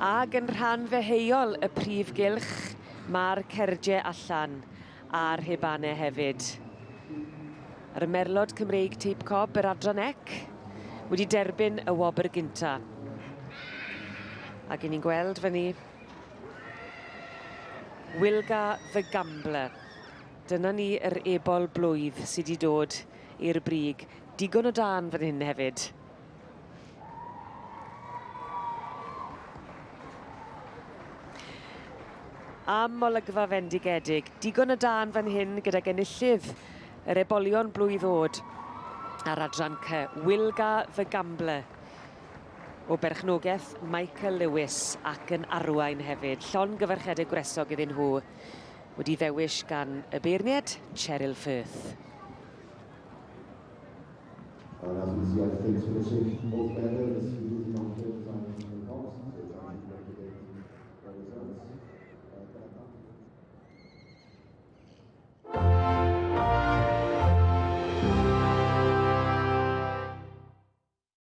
Ag yn rhan feheuol y prif gylch, mae'r cerdiau allan a'r hebannau hefyd. Yr Merlod Cymreig Teip Cob yr adran ec wedi derbyn y wobr gynta. Ac 'yn ni'n gweld fyny Wilga the Gambler. Dyna ni yr Ebol Blwydd sydd wedi dod i'r brig. Digon o dan fan hyn hefyd. Am olygfa fendigedig. Digon o dan fan hyn gyda genillydd yr ebolion blwydd o'd ar adran C. Wilga the Gambler o berchnogaeth Michael Lewis ac yn arwain hefyd. Llongyfarchiadau gwresog iddyn nhw wedi ddewis gan y beirniad Cheryl Firth.